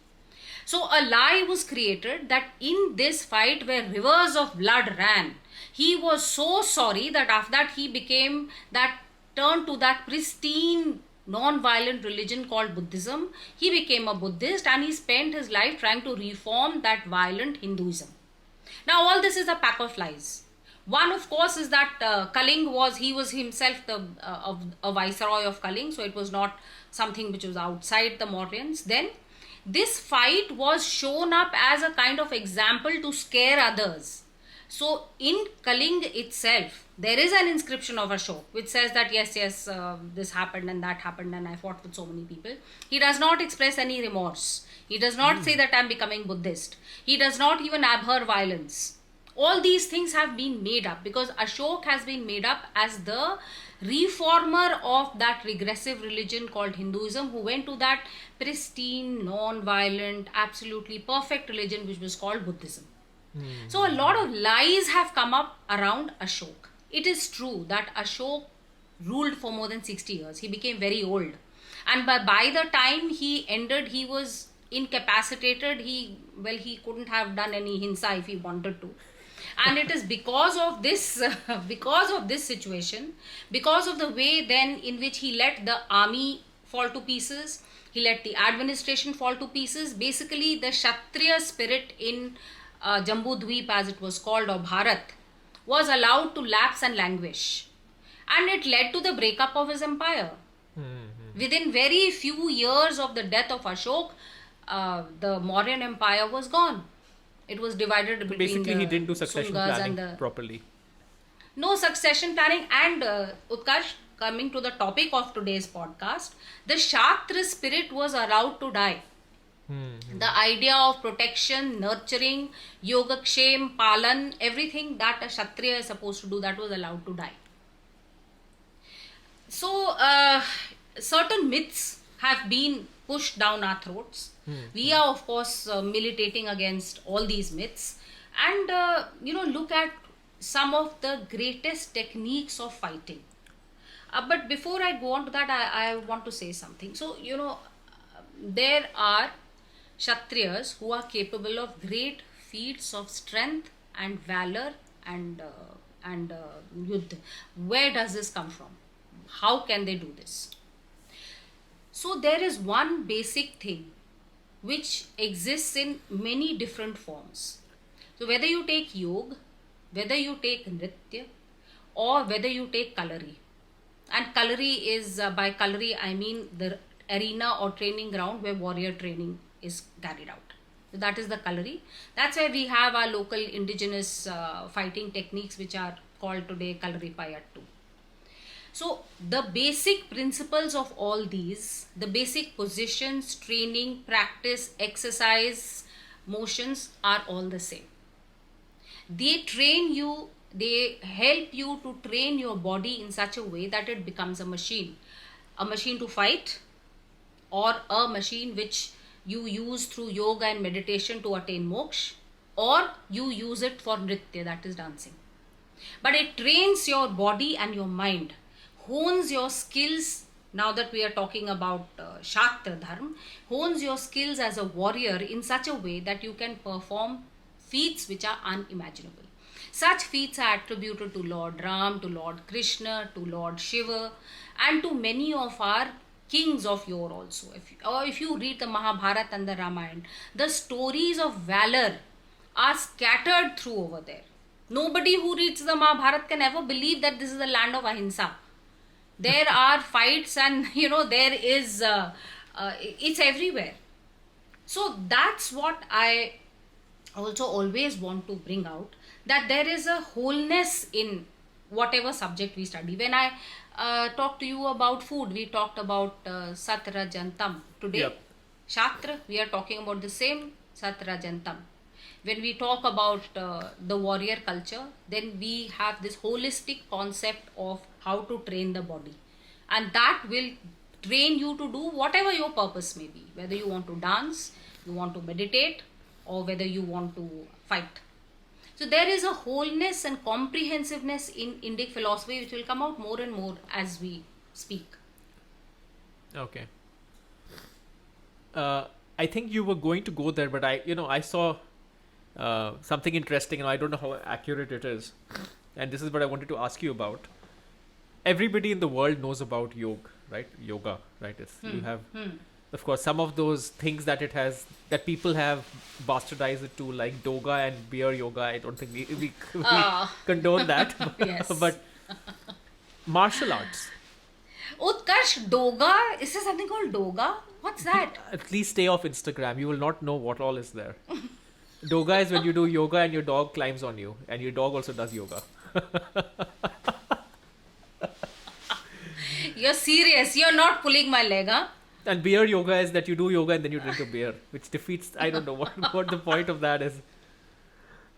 So a lie was created that in this fight where rivers of blood ran, he was so sorry that after that he became that, turned to that pristine non-violent religion called Buddhism. He became a Buddhist and he spent his life trying to reform that violent Hinduism. Now all this is a pack of lies. One, of course, is that Kaling he was himself a viceroy of Kaling, so it was not something which was outside the Mauryans. Then this fight was shown up as a kind of example to scare others. So in Kaling itself, there is an inscription of Ashoka which says that yes, this happened and that happened and I fought with so many people. He does not express any remorse. He does not say that I am becoming Buddhist. He does not even abhor violence. All these things have been made up because Ashoka has been made up as the reformer of that regressive religion called Hinduism, who went to that pristine, non-violent, absolutely perfect religion which was called Buddhism. So a lot of lies have come up around Ashoka. It is true that Ashoka ruled for more than 60 years. He became very old. And by the time he ended, he was incapacitated. He couldn't have done any hinsa if he wanted to. And it is because of this situation, because of the way then in which he let the army fall to pieces, he let the administration fall to pieces. Basically, the Kshatriya spirit in Jambu Dweep, as it was called, or Bharat, was allowed to lapse and languish. And it led to the breakup of his empire. Within very few years of the death of Ashoka, the Mauryan Empire was gone. It was divided between basically he didn't do succession Sungas planning properly. No succession planning. And Utkarsh, coming to the topic of today's podcast, the Kshatriya spirit was allowed to die. The idea of protection, nurturing, yogakshem, palan, everything that a Kshatriya is supposed to do, that was allowed to die. So certain myths have been pushed down our throats. We are, of course, militating against all these myths, and look at some of the greatest techniques of fighting. But before I go on to that, I want to say something. So there are Kshatriyas who are capable of great feats of strength and valor and yuddha. Where does this come from? How can they do this? So there is one basic thing which exists in many different forms. So whether you take yoga, whether you take nritya, or whether you take kalari. And kalari is, by kalari I mean the arena or training ground where warrior training is carried out. So that is the kalari. That's where we have our local indigenous fighting techniques which are called today kalari payattu. So the basic principles of all these, the basic positions, training, practice, exercise, motions are all the same. They train you, they help you to train your body in such a way that it becomes a machine to fight, or a machine which you use through yoga and meditation to attain moksha, or you use it for nritya, that is dancing. But it trains your body and your mind, hones your skills. Now that we are talking about Shastra Dharma, hones your skills as a warrior in such a way that you can perform feats which are unimaginable. Such feats are attributed to Lord Ram, to Lord Krishna, to Lord Shiva, and to many of our kings of yore also. If you read the Mahabharata and the Ramayana, the stories of valor are scattered through over there. Nobody who reads the Mahabharata can ever believe that this is the land of ahimsa. There are fights and there is it's everywhere. So that's what I also always want to bring out, that there is a wholeness in whatever subject we study. When I talked to you about food, we talked about Satrajantam. Today, Yep. Shastra, we are talking about the same Satrajantam. When we talk about the warrior culture, then we have this holistic concept of how to train the body. And that will train you to do whatever your purpose may be. Whether you want to dance, you want to meditate, or whether you want to fight. So there is a wholeness and comprehensiveness in Indic philosophy which will come out more and more as we speak. Okay. I think you were going to go there, but I saw something interesting, and I don't know how accurate it is. And this is what I wanted to ask you about. Everybody in the world knows about yoga, right? You have, of course, some of those things that people have bastardized it to, like doga and beer yoga. I don't think we condone that. Yes. But martial arts. Utkarsh, doga? Is there something called doga? What's that? Please stay off Instagram. You will not know what all is there. Doga is when you do yoga and your dog climbs on you, and your dog also does yoga. You're serious. You're not pulling my leg, huh? And beer yoga is that you do yoga and then you drink a beer, which defeats. I don't know what the point of that is.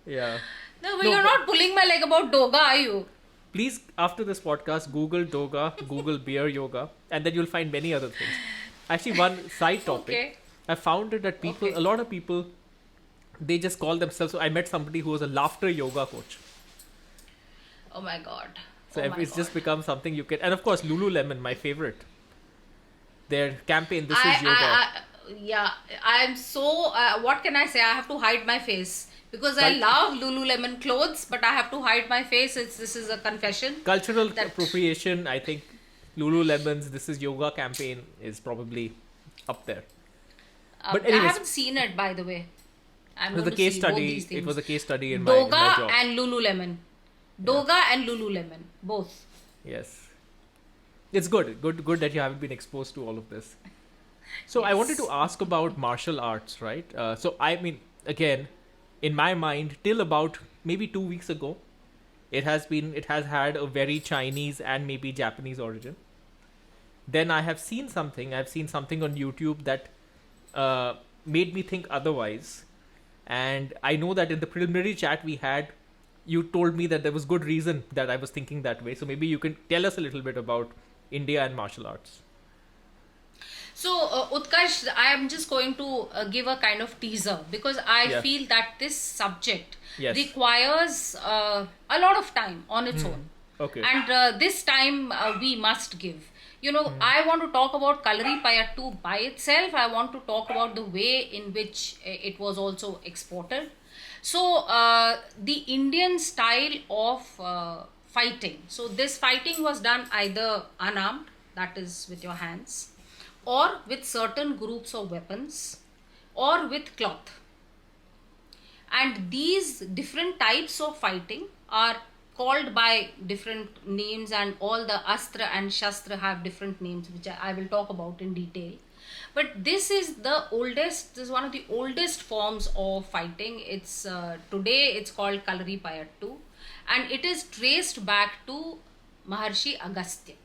Yeah. No, but you're not pulling my leg about doga, are you? Please, after this podcast, Google doga, Google beer yoga, and then you'll find many other things. Actually, one side topic. Okay. I found it that a lot of people, they just call themselves. So I met somebody who was a laughter yoga coach. Oh my God. So it's just become something you can. And of course, Lululemon, my favorite. Their campaign, this is yoga. I'm so. What can I say? I have to hide my face. Because I love Lululemon clothes, but I have to hide my face. This is a confession. Cultural appropriation, I think Lululemon's This Is Yoga campaign is probably up there. But anyways, I haven't seen it, by the way. It was a case study. It was a case study in my job. Doga and Lululemon. Doga and Lululemon. Both. Yes. It's good that you haven't been exposed to all of this. So I wanted to ask about martial arts, right? So I mean, again, in my mind, till about maybe 2 weeks ago, it has had a very Chinese and maybe Japanese origin. Then I've seen something on YouTube that made me think otherwise. And I know that in the preliminary chat we had, you told me that there was good reason that I was thinking that way. So maybe you can tell us a little bit about India and martial arts. So, Utkarsh, I am just going to give a kind of teaser because I feel that this subject requires a lot of time on its own. Okay. And this time we must give. I want to talk about Kalaripayattu by itself. I want to talk about the way in which it was also exported. So, the Indian style of fighting. So, this fighting was done either unarmed, that is with your hands, or with certain groups of weapons, or with cloth. And these different types of fighting are called by different names, and all the Astra and Shastra have different names, which I will talk about in detail. But this is one of the oldest forms of fighting. It's today it's called Kalaripayattu, and it is traced back to Maharshi Agastya.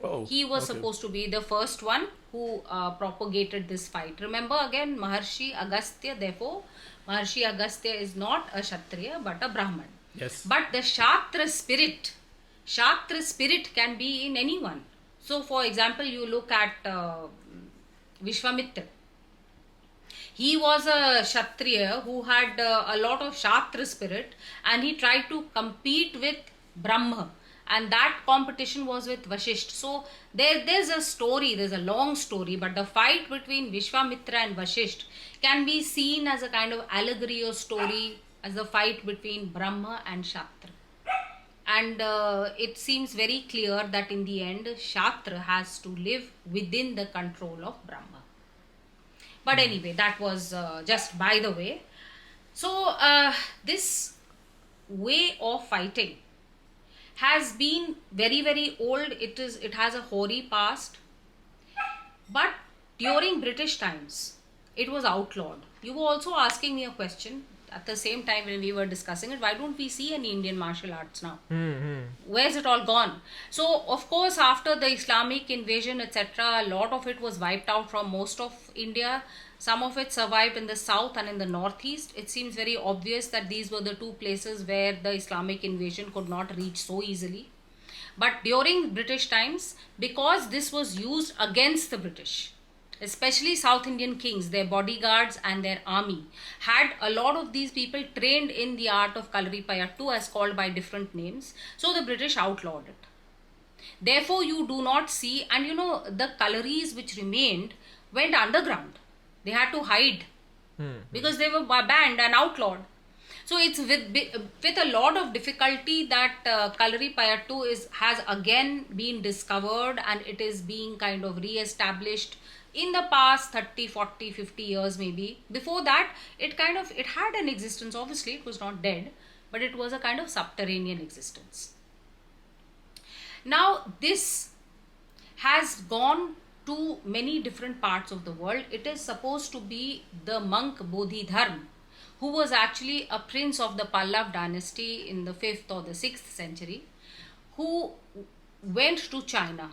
Oh, he was supposed to be the first one who propagated this fight. Remember again, Maharshi Agastya, therefore, Maharshi Agastya is not a Kshatriya but a Brahman. Yes. But the Shastra spirit can be in anyone. So, for example, you look at Vishwamitra. He was a Kshatriya who had a lot of Shastra spirit, and he tried to compete with Brahma. And that competition was with Vashisht. So there's a long story, but the fight between Vishwamitra and Vashisht can be seen as a kind of allegory or story as the fight between Brahma and Shastra. And it seems very clear that in the end, Shastra has to live within the control of Brahma. But anyway, that was just by the way. So this way of fighting has been very, very old. It has a hoary past. But during British times, it was outlawed. You were also asking me a question at the same time when we were discussing it. Why don't we see any Indian martial arts now? Where's it all gone? So, of course, after the Islamic invasion, etc., a lot of it was wiped out from most of India. Some of it survived in the south and in the northeast. It seems very obvious that these were the two places where the Islamic invasion could not reach so easily. But during British times, because this was used against the British, especially South Indian kings, their bodyguards and their army, had a lot of these people trained in the art of Kalaripayattu, as called by different names. So the British outlawed it. Therefore, you do not see, and the Kalaris which remained went underground. They had to hide Hmm. because they were banned and outlawed. So it's with a lot of difficulty that Kalari Payattu has again been discovered, and it is being kind of re-established in the past 30, 40, 50 years maybe. Before that, it had an existence. Obviously, it was not dead, but it was a kind of subterranean existence. Now, this has gone to many different parts of the world. It is supposed to be the monk Bodhi Dharma, who was actually a prince of the Pallav dynasty in the 5th or the 6th century, who went to China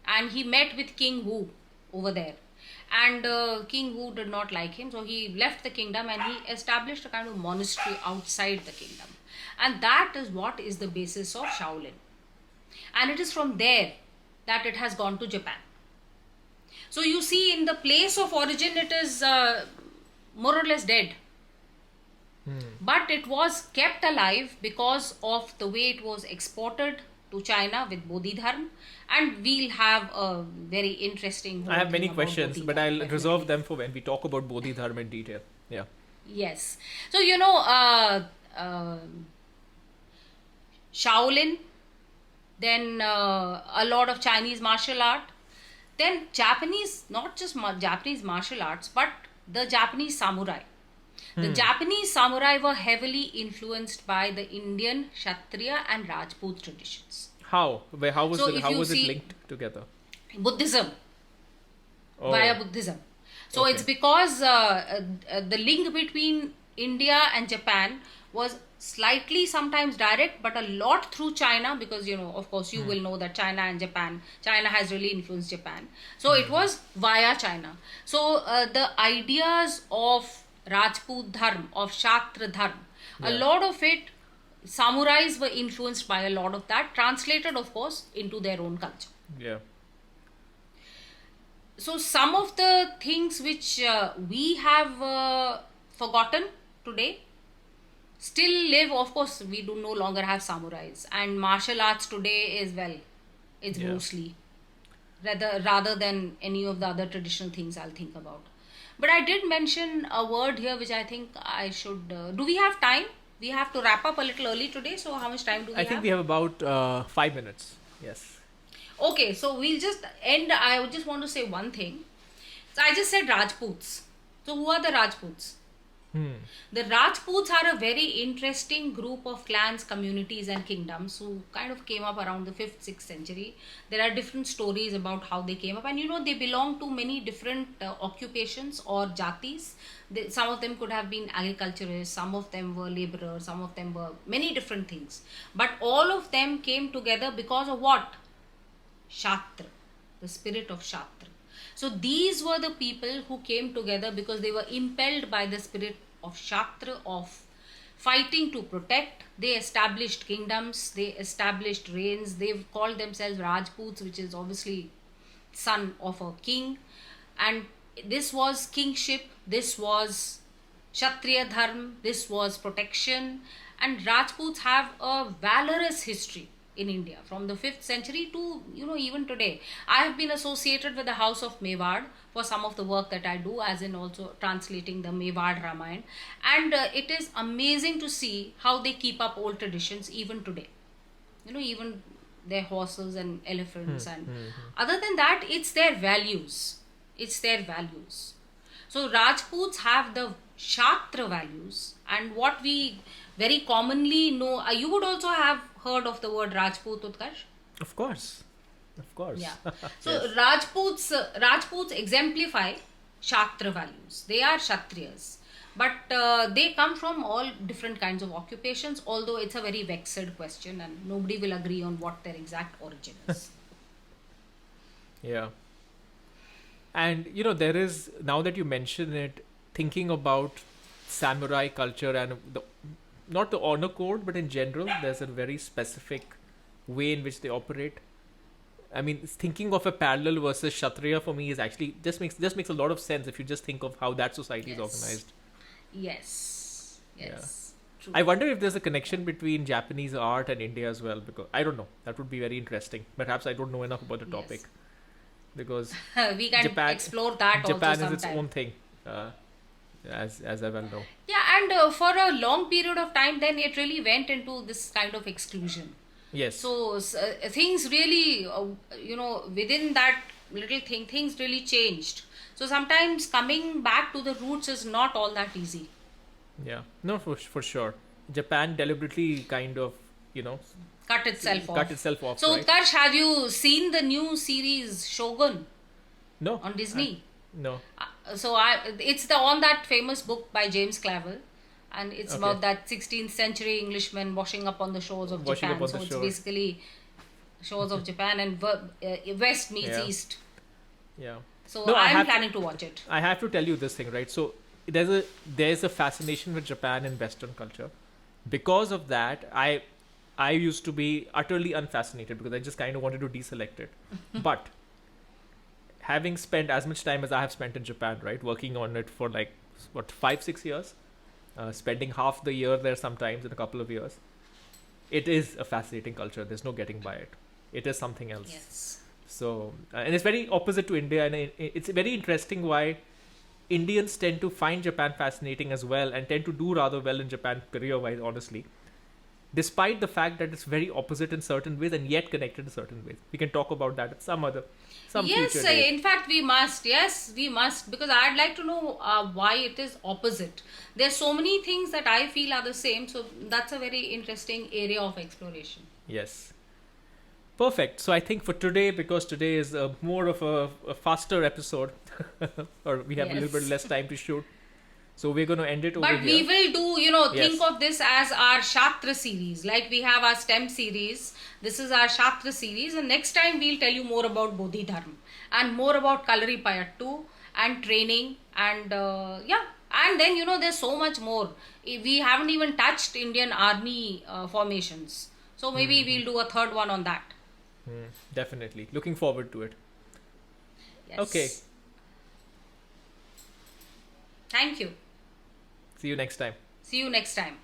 and he met with King Wu over there. And King Wu did not like him, so he left the kingdom and he established a kind of monastery outside the kingdom. And that is what is the basis of Shaolin. And it is from there that it has gone to Japan. So you see, in the place of origin, it is more or less dead. But it was kept alive because of the way it was exported to China with Bodhi Dharma. And we'll have a very interesting... I have many questions, Bodhi but Dharma, I'll definitely. reserve them for when we talk about Bodhi Dharma in detail. Yeah. Yes. So, Shaolin, then a lot of Chinese martial art, then Japanese, not just Japanese martial arts, but the Japanese samurai. The Japanese samurai were heavily influenced by the Indian Kshatriya and Rajput traditions. How? How was So it? if How you was it see- linked together? Buddhism, Oh, via Buddhism. So Okay. it's because the link between India and Japan was slightly sometimes direct, but a lot through China, because of course you will know that China has really influenced Japan. So it was via China. So the ideas of Rajput Dharma, of Kshatriya Dharma, a Yeah. lot of it, samurais were influenced by a lot of that, translated of course into their own culture. Yeah. So some of the things which we have forgotten today still live. Of course, we do no longer have samurais, and martial arts today is, well, it's Yeah. mostly rather than any of the other traditional things I'll think about. But I did mention a word here which I think I should. Do we have time? We have to wrap up a little early today. So how much time do we I have? think we have about 5 minutes. Yes. Okay, so we'll just end. I would just want to say one thing. So I just said Rajputs. So who are the Rajputs? The Rajputs are a very interesting group of clans, communities, and kingdoms who kind of came up around the 5th, 6th century. There are different stories about how they came up, and they belong to many different occupations or jatis. Some of them could have been agriculturists, some of them were laborers, some of them were many different things. But all of them came together because of what? Shastra, the spirit of Shastra. So these were the people who came together because they were impelled by the spirit of Shastra, of fighting to protect. They established kingdoms, they established reigns, they called themselves Rajputs, which is obviously son of a king. And this was kingship, this was Kshatriya Dharma, this was protection. And Rajputs have a valorous history in India from the 5th century to even today. I have been associated with the house of Mewar for some of the work that I do, as in also translating the Mewar Ramayana, and it is amazing to see how they keep up old traditions even today. Even their horses and elephants, and other than that, it's their values. So Rajputs have the Shastra values, and what we very commonly know, you would also have heard of the word Rajput, Utkarsh? Of course. Yeah. So Yes. Rajputs exemplify Shastra values. They are Kshatriyas. But they come from all different kinds of occupations, although it's a very vexed question and nobody will agree on what their exact origin is. Yeah. And there is, now that you mention it, thinking about samurai culture and not the honor code, but in general, there's a very specific way in which they operate. I mean, thinking of a parallel versus Kshatriya for me is actually just makes a lot of sense if you just think of how that society is Yes. organized. Yes. True. I wonder if there's a connection between Japanese art and India as well, because I don't know. That would be very interesting. Perhaps I don't know enough about the topic, Yes. because We can Japan explore that Japan also is its sometime. own thing. uh, as I well know. Yeah, and for a long period of time, then it really went into this kind of exclusion. Yes. So things really, within that little thing, things really changed. So sometimes coming back to the roots is not all that easy. Yeah. No, for sure. Japan deliberately kind of, you know, Cut itself cut off. itself off, So right? Utkarsh, have you seen the new series Shogun No. on Disney? No. It's the on that famous book by James Clavell, and it's Okay. about that 16th century Englishman washing up on the shores of Washing up Japan. on So the it's shore. basically shores of Japan, and West meets Yeah. East. Yeah. So No, I'm planning to watch it. I have to tell you this thing, right? So there's a fascination with Japan and Western culture. Because of that, I used to be utterly unfascinated because I just kind of wanted to deselect it. But having spent as much time as I have spent in Japan, right, working on it for like what 5 6 years, spending half the year there sometimes in a couple of years, it is a fascinating culture. There's no getting by it. It is something else. Yes. So and it's very opposite to India, and it's very interesting why Indians tend to find Japan fascinating as well and tend to do rather well in Japan career-wise, honestly, despite the fact that it's very opposite in certain ways and yet connected in certain ways. We can talk about that at some Yes, future date. in fact, we must. Yes, we must. Because I'd like to know why it is opposite. There's so many things that I feel are the same. So that's a very interesting area of exploration. Yes. Perfect. So I think for today, because today is more of a faster episode, or we have a little bit Yes. less time to shoot, so we're going to end it over But we here. will do, think Yes. of this as our Shastra series. Like we have our STEM series. This is our Shastra series. And next time we'll tell you more about Bodhi Dharma and more about Kalari Payattu and training. And yeah. And then, there's so much more. We haven't even touched Indian army formations. So maybe we'll do a third one on that. Definitely. Looking forward to it. Yes. Okay. Thank you. See you next time. See you next time.